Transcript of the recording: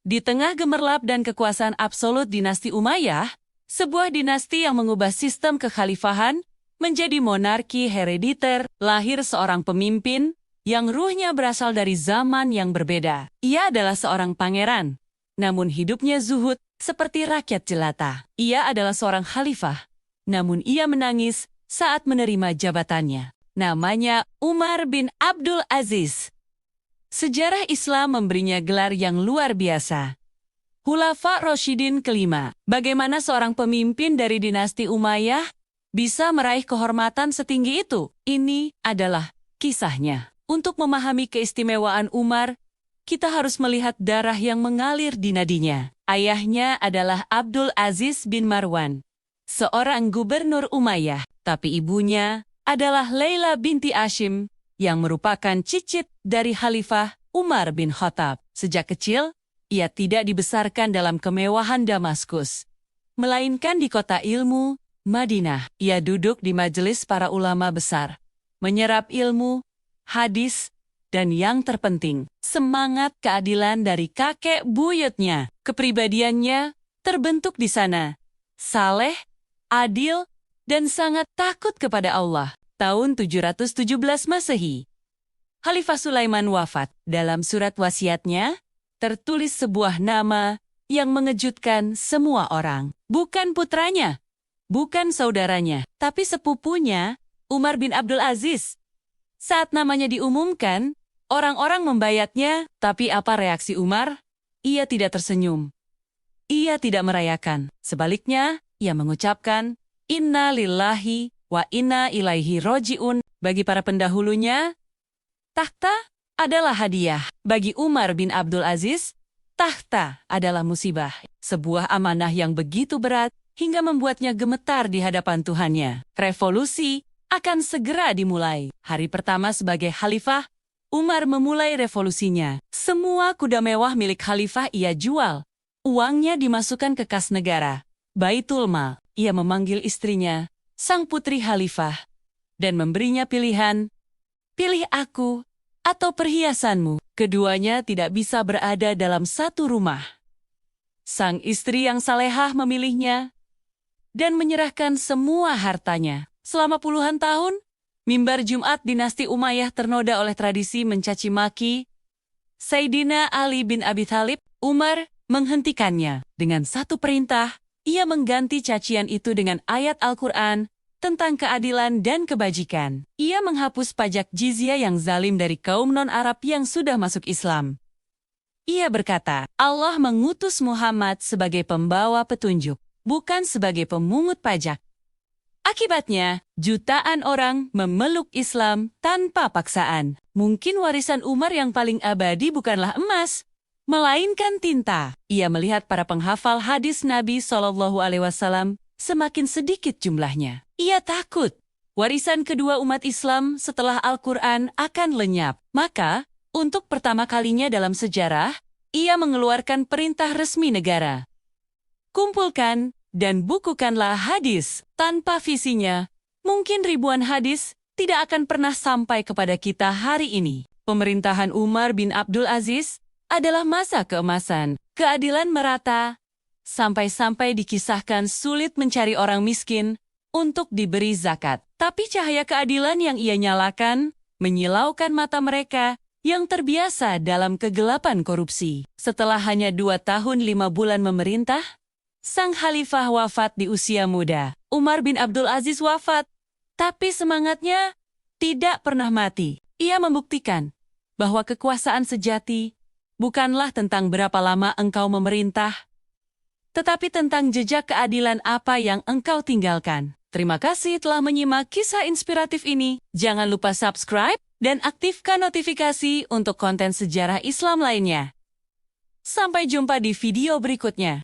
Di tengah gemerlap dan kekuasaan absolut dinasti Umayyah, sebuah dinasti yang mengubah sistem kekhalifahan menjadi monarki herediter, lahir seorang pemimpin yang ruhnya berasal dari zaman yang berbeda. Ia adalah seorang pangeran, namun hidupnya zuhud seperti rakyat jelata. Ia adalah seorang khalifah, namun ia menangis saat menerima jabatannya. Namanya Umar bin Abdul Aziz. Sejarah Islam memberinya gelar yang luar biasa. Khulafa Rasyidin kelima. Bagaimana seorang pemimpin dari dinasti Umayyah bisa meraih kehormatan setinggi itu? Ini adalah kisahnya. Untuk memahami keistimewaan Umar, kita harus melihat darah yang mengalir di nadinya. Ayahnya adalah Abdul Aziz bin Marwan, seorang gubernur Umayyah, tapi ibunya adalah Laila binti Hashim, yang merupakan cicit dari Khalifah Umar bin Khattab. Sejak kecil, ia tidak dibesarkan dalam kemewahan Damaskus, melainkan di kota ilmu, Madinah. Ia duduk di majelis para ulama besar, menyerap ilmu, hadis, dan yang terpenting, semangat keadilan dari kakek buyutnya. Kepribadiannya terbentuk di sana, saleh, adil, dan sangat takut kepada Allah. Tahun 717 Masehi, Khalifah Sulaiman wafat. Dalam surat wasiatnya, tertulis sebuah nama yang mengejutkan semua orang. Bukan putranya, bukan saudaranya, tapi sepupunya, Umar bin Abdul Aziz. Saat namanya diumumkan, orang-orang membayatnya, tapi apa reaksi Umar? Ia tidak tersenyum. Ia tidak merayakan. Sebaliknya, ia mengucapkan, Inna lillahi wa inna ilaihi roji'un. Bagi para pendahulunya, takhta adalah hadiah. Bagi Umar bin Abdul Aziz, takhta adalah musibah. Sebuah amanah yang begitu berat hingga membuatnya gemetar di hadapan Tuhannya. Revolusi akan segera dimulai. Hari pertama sebagai khalifah, Umar memulai revolusinya. Semua kuda mewah milik khalifah ia jual. Uangnya dimasukkan ke kas negara, Baitul Mal. Ia memanggil istrinya, sang putri khalifah, dan memberinya pilihan, pilih aku atau perhiasanmu. Keduanya tidak bisa berada dalam satu rumah. Sang istri yang salehah memilihnya dan menyerahkan semua hartanya. Selama puluhan tahun, mimbar Jumat dinasti Umayyah ternoda oleh tradisi mencaci maki Sayyidina Ali bin Abi Thalib. Umar menghentikannya. Dengan satu perintah, ia mengganti cacian itu dengan ayat Al-Quran tentang keadilan dan kebajikan. Ia menghapus pajak jizyah yang zalim dari kaum non-Arab yang sudah masuk Islam. Ia berkata, Allah mengutus Muhammad sebagai pembawa petunjuk, bukan sebagai pemungut pajak. Akibatnya, jutaan orang memeluk Islam tanpa paksaan. Mungkin warisan Umar yang paling abadi bukanlah emas, melainkan tinta. Ia melihat para penghafal hadis Nabi SAW semakin sedikit jumlahnya. Ia takut warisan kedua umat Islam setelah Al-Quran akan lenyap. Maka, untuk pertama kalinya dalam sejarah, ia mengeluarkan perintah resmi negara. Kumpulkan dan bukukanlah hadis. Tanpa visinya, mungkin ribuan hadis tidak akan pernah sampai kepada kita hari ini. Pemerintahan Umar bin Abdul Aziz adalah masa keemasan, keadilan merata, sampai-sampai dikisahkan sulit mencari orang miskin untuk diberi zakat. Tapi cahaya keadilan yang ia nyalakan menyilaukan mata mereka yang terbiasa dalam kegelapan korupsi. Setelah hanya 2 tahun 5 bulan memerintah, sang khalifah wafat di usia muda. Umar bin Abdul Aziz wafat, tapi semangatnya tidak pernah mati. Ia membuktikan bahwa kekuasaan sejati bukanlah tentang berapa lama engkau memerintah, tetapi tentang jejak keadilan apa yang engkau tinggalkan. Terima kasih telah menyimak kisah inspiratif ini. Jangan lupa subscribe dan aktifkan notifikasi untuk konten sejarah Islam lainnya. Sampai jumpa di video berikutnya.